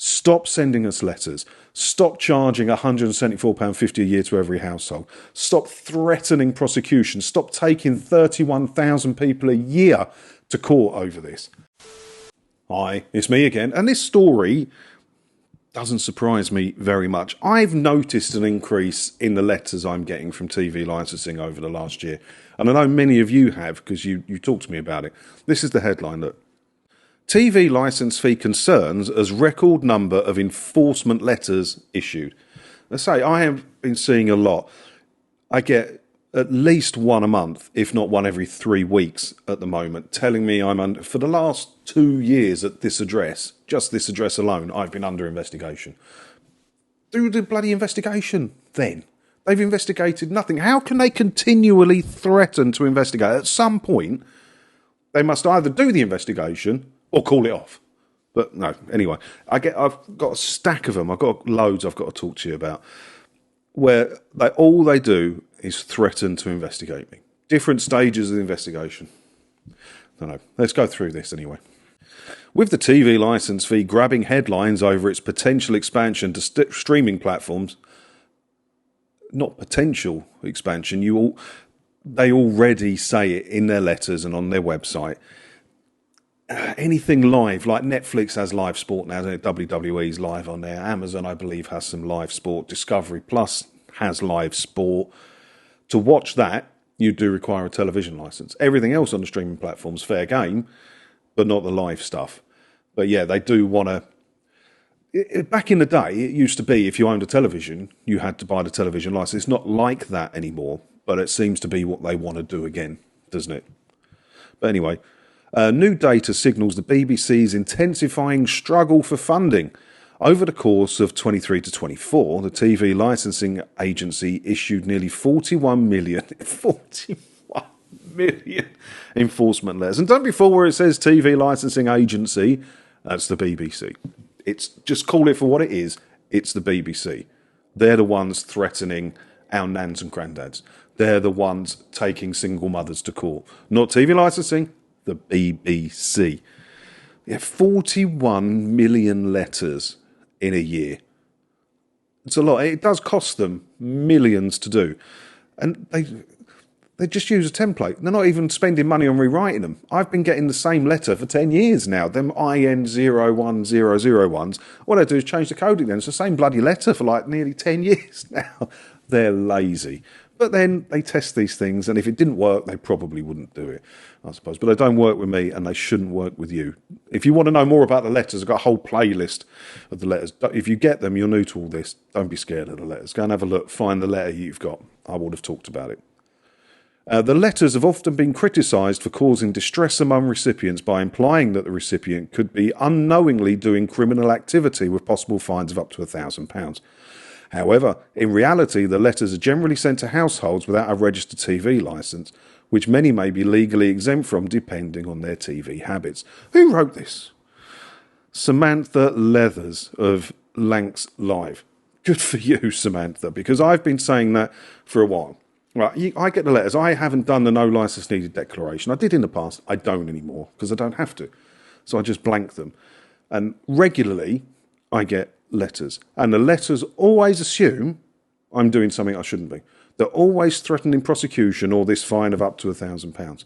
Stop sending us letters. Stop charging £174.50 a year to every household. Stop threatening prosecution. Stop taking 31,000 people a year to court over this. Hi, it's me again. And this story doesn't surprise me very much. I've noticed an increase in the letters I'm getting from TV licensing over the last year. And I know many of you have, because you talked to me about it. This is the headline, look. TV licence fee concerns as record number of enforcement letters issued. Let's say I have been seeing a lot. I get at least one a month, if not one every 3 weeks at the moment, telling me I'm under, for the last 2 years at this address, just this address alone, I've been under investigation. Do the bloody investigation then. They've investigated nothing. How can they continually threaten to investigate? At some point, they must either do the investigation or call it off. But no, anyway, I've got a stack of them. I've got loads I've got to talk to you about, where all they do is threaten to investigate me. Different stages of the investigation. I don't know. Let's go through this anyway. With the TV licence fee grabbing headlines over its potential expansion to streaming platforms, not potential expansion, they already say it in their letters and on their website. Anything live, like Netflix has live sport now, WWE's live on there. Amazon, I believe, has some live sport. Discovery Plus has live sport. To watch that, you do require a television licence. Everything else on the streaming platforms, fair game, but not the live stuff. But yeah, they do want to... Back in the day, it used to be if you owned a television, you had to buy the television licence. It's not like that anymore, but it seems to be what they want to do again, doesn't it? But anyway... new data signals the BBC's intensifying struggle for funding. Over the course of 23 to 24, the TV licensing agency issued nearly 41 million enforcement letters. And don't be fooled where it says TV licensing agency, that's the BBC. It's just call it for what it is. It's the BBC. They're the ones threatening our nans and granddads. They're the ones taking single mothers to court. Not TV licensing. The BBC. Yeah, 41 million letters in a year. It's a lot. It does cost them millions to do. And they just use a template. They're not even spending money on rewriting them. I've been getting the same letter for 10 years now. Them IN01001s. What they do is change the coding then. It's the same bloody letter for like nearly 10 years now. They're lazy. But then they test these things, and if it didn't work, they probably wouldn't do it, I suppose. But they don't work with me, and they shouldn't work with you. If you want to know more about the letters, I've got a whole playlist of the letters. If you get them, you're new to all this, don't be scared of the letters. Go and have a look, find the letter you've got. I would have talked about it. The letters have often been criticised for causing distress among recipients by implying that the recipient could be unknowingly doing criminal activity with possible fines of up to £1,000. However, in reality, the letters are generally sent to households without a registered TV licence, which many may be legally exempt from depending on their TV habits. Who wrote this? Samantha Leathers of Lancs Live. Good for you, Samantha, because I've been saying that for a while. Right, I get the letters. I haven't done the no licence needed declaration. I did in the past. I don't anymore because I don't have to. So I just blank them. And regularly, I get letters, and the letters always assume I'm doing something I shouldn't be. They're always threatening prosecution or this fine of up to £1,000.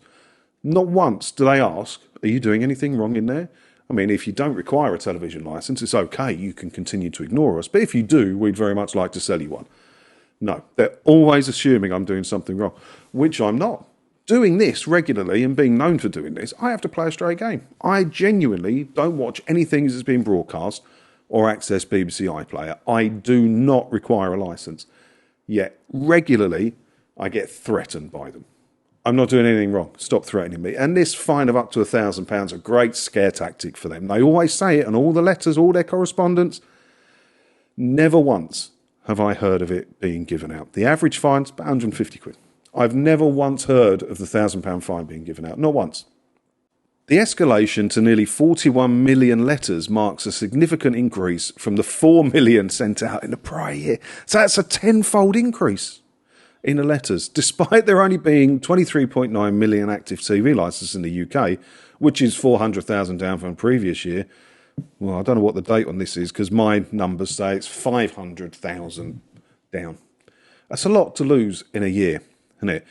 Not once do they ask, are you doing anything wrong in there? I mean, if you don't require a television licence, it's okay, you can continue to ignore us, but if you do, we'd very much like to sell you one. No, they're always assuming I'm doing something wrong, which I'm not. Doing this regularly and being known for doing this, I have to play a straight game. I genuinely don't watch anything that's being broadcast or access BBC iPlayer. I do not require a licence. Yet, regularly, I get threatened by them. I'm not doing anything wrong. Stop threatening me. And this fine of up to £1,000 a great scare tactic for them. They always say it in all the letters, all their correspondence. Never once have I heard of it being given out. The average fine's about 150 quid. I've never once heard of the £1,000 fine being given out. Not once. The escalation to nearly 41 million letters marks a significant increase from the 4 million sent out in the prior year. So that's a tenfold increase in the letters, despite there only being 23.9 million active TV licenses in the UK, which is 400,000 down from the previous year. Well, I don't know what the date on this is because my numbers say it's 500,000 down. That's a lot to lose in a year, isn't it?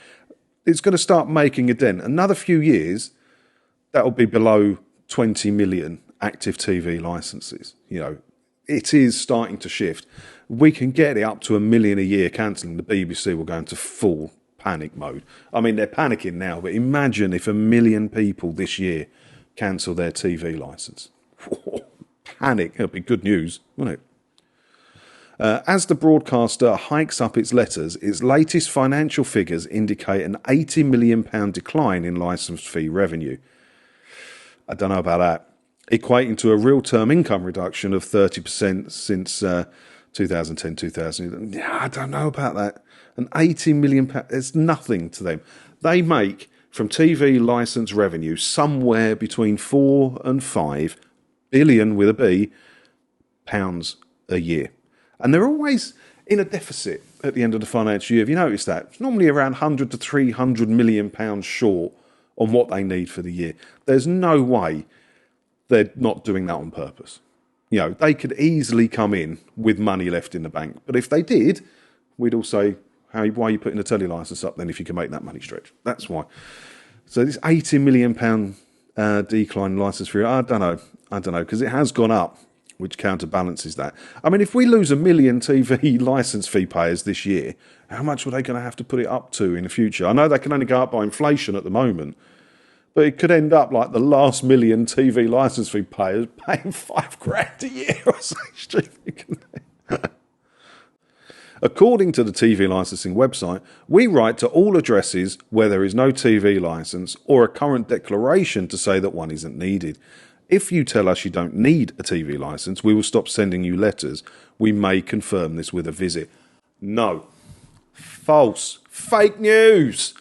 It's going to start making a dent. Another few years, that'll be below 20 million active TV licenses. You know, it is starting to shift. We can get it up to 1 million a year cancelling. The BBC will go into full panic mode. I mean, they're panicking now, but imagine if 1 million people this year cancel their TV licence. Panic. It'll be good news, won't it? As the broadcaster hikes up its letters, its latest financial figures indicate an £80 million decline in licence fee revenue. I don't know about that. Equating to a real-term income reduction of 30% since 2010, 2000. Yeah, I don't know about that. An £80 million, it's nothing to them. They make from TV licence revenue somewhere between 4 and 5 billion with a B pounds a year. And they're always in a deficit at the end of the financial year. Have you noticed that? It's normally around 100 to 300 million pounds short on what they need for the year. There's no way they're not doing that on purpose. You know, they could easily come in with money left in the bank. But if they did, we'd all say, why are you putting a telly licence up then if you can make that money stretch? That's why. So this £80 million decline in licence fee, I don't know, because it has gone up, which counterbalances that. I mean, if we lose 1 million TV licence fee payers this year, how much are they going to have to put it up to in the future? I know they can only go up by inflation at the moment, but it could end up like the last 1 million TV licence fee payers paying £5,000 a year or something. According to the TV licensing website, we write to all addresses where there is no TV licence or a current declaration to say that one isn't needed. If you tell us you don't need a TV licence, we will stop sending you letters. We may confirm this with a visit. No. False. Fake news.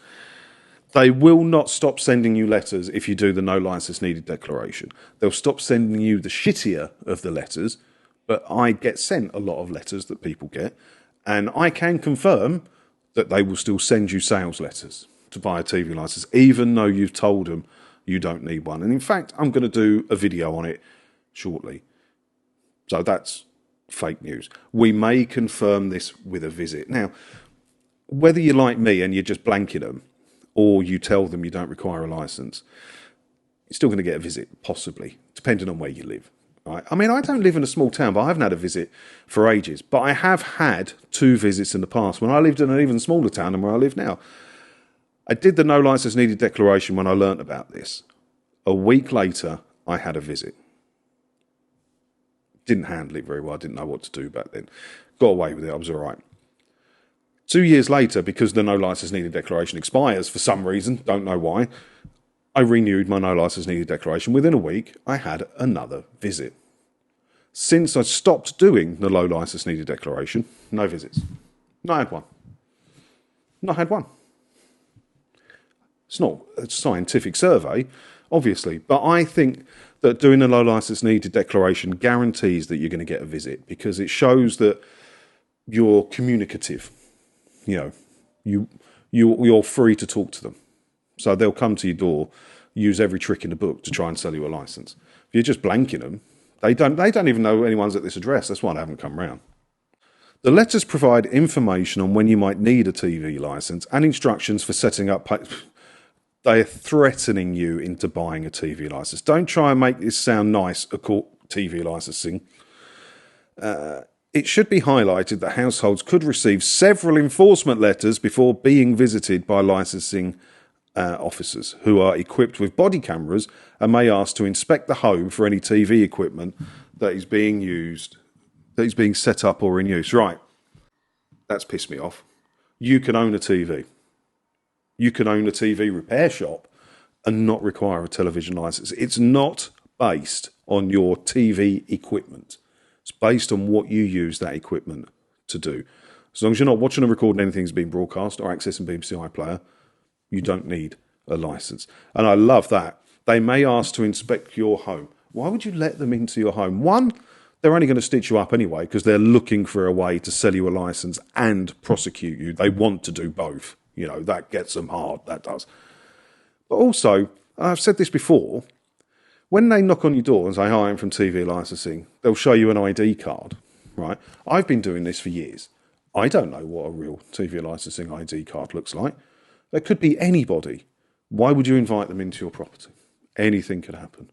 They will not stop sending you letters if you do the no licence needed declaration. They'll stop sending you the shittier of the letters, but I get sent a lot of letters that people get, and I can confirm that they will still send you sales letters to buy a TV licence, even though you've told them you don't need one. And in fact, I'm going to do a video on it shortly. So that's fake news. We may confirm this with a visit. Now, whether you're like me and you're just blanking them, or you tell them you don't require a licence, you're still going to get a visit, possibly, depending on where you live. Right? I mean, I don't live in a small town, but I haven't had a visit for ages. But I have had 2 visits in the past when I lived in an even smaller town than where I live now. I did the no licence needed declaration when I learnt about this. A week later, I had a visit. Didn't handle it very well. I didn't know what to do back then. Got away with it. I was all right. 2 years later, because the no licence needed declaration expires for some reason, don't know why, I renewed my no licence needed declaration. Within a week, I had another visit. Since I stopped doing the low licence needed declaration, no visits. Not had one. Not had one. It's not a scientific survey, obviously, but I think that doing a low licence needed declaration guarantees that you're going to get a visit because it shows that you're communicative. You know, you're free to talk to them. So they'll come to your door, use every trick in the book to try and sell you a licence. If you're just blanking them, they don't even know anyone's at this address. That's why they haven't come round. The letters provide information on when you might need a TV licence and instructions for setting up. They're threatening you into buying a TV licence. Don't try and make this sound nice, TV licensing. It should be highlighted that households could receive several enforcement letters before being visited by licensing officers who are equipped with body cameras and may ask to inspect the home for any TV equipment that is being used, that is being set up or in use. Right, that's pissed me off. You can own a TV. You can own a TV repair shop and not require a television licence. It's not based on your TV equipment. It's based on what you use that equipment to do. As long as you're not watching or recording anything that's being broadcast or accessing BBC iPlayer, you don't need a licence. And I love that. They may ask to inspect your home. Why would you let them into your home? One, they're only going to stitch you up anyway because they're looking for a way to sell you a licence and prosecute you. They want to do both. You know, that gets them hard, that does. But also, I've said this before, When they knock on your door and say, "Hi, I'm from TV licensing," they'll show you an ID card, right? I've been doing this for years. I don't know what a real TV licensing ID card looks like. There could be anybody. Why would you invite them into your property? Anything could happen.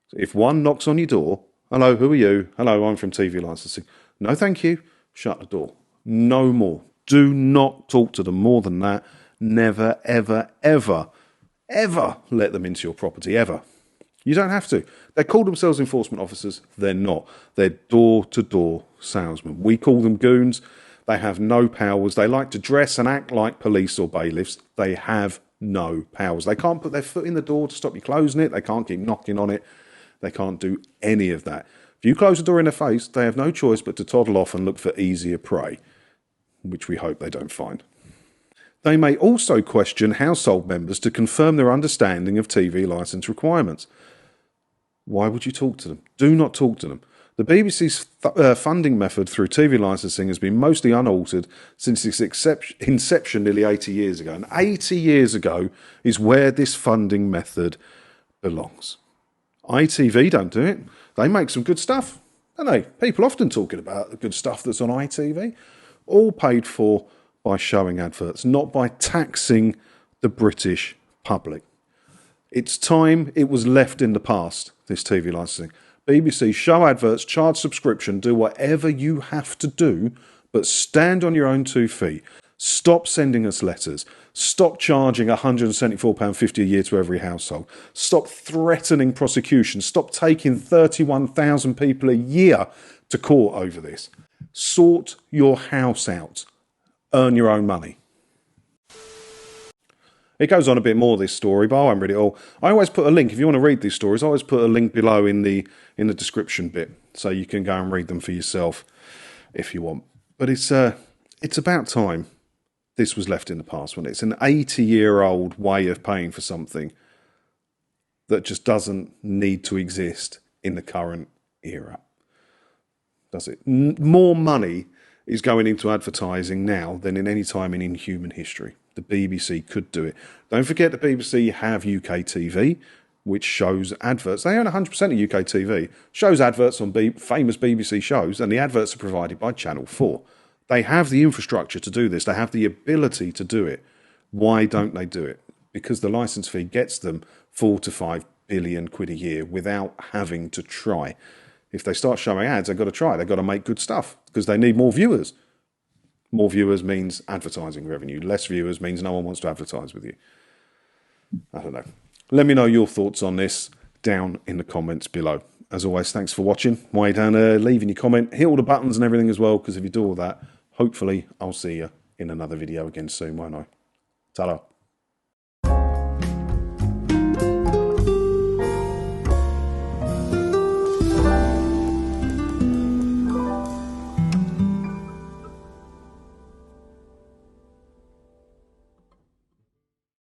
So if one knocks on your door, "Hello, who are you?" "Hello, I'm from TV licensing." "No, thank you." Shut the door. No more. Do not talk to them more than that. Never, ever, ever, ever let them into your property, ever. You don't have to. They call themselves enforcement officers. They're not. They're door-to-door salesmen. We call them goons. They have no powers. They like to dress and act like police or bailiffs. They have no powers. They can't put their foot in the door to stop you closing it. They can't keep knocking on it. They can't do any of that. If you close the door in their face, they have no choice but to toddle off and look for easier prey, which we hope they don't find. They may also question household members to confirm their understanding of TV licence requirements. Why would you talk to them? Do not talk to them. The BBC's funding method through TV licensing has been mostly unaltered since its inception nearly 80 years ago. And 80 years ago is where this funding method belongs. ITV don't do it. They make some good stuff, don't they? People often talking about the good stuff that's on ITV. All paid for by showing adverts, not by taxing the British public. It's time it was left in the past, this TV licensing. BBC, show adverts, charge subscription, do whatever you have to do, but stand on your own 2 feet. Stop sending us letters. Stop charging £174.50 a year to every household. Stop threatening prosecution. Stop taking 31,000 people a year to court over this. Sort your house out. Earn your own money. It goes on a bit more, this story, but I won't read it all. I always put a link, if you want to read these stories, I always put a link below in the description bit, so you can go and read them for yourself if you want. But it's about time this was left in the past, when it's an 80-year-old way of paying for something that just doesn't need to exist in the current era. Does it? More money is going into advertising now than in any time in human history. The BBC could do it. Don't forget the BBC have UK TV, which shows adverts. They own 100% of UK TV, shows adverts on famous BBC shows, and the adverts are provided by Channel 4. They have the infrastructure to do this. They have the ability to do it. Why don't they do it? Because the licence fee gets them 4 to 5 billion quid a year without having to try. If they start showing ads, they've got to try. They've got to make good stuff because they need more viewers. More viewers means advertising revenue. Less viewers means no one wants to advertise with you. I don't know. Let me know your thoughts on this down in the comments below. As always, thanks for watching. Way down there, leaving your comment. Hit all the buttons and everything as well, because if you do all that, hopefully I'll see you in another video again soon, won't I? Ta-da.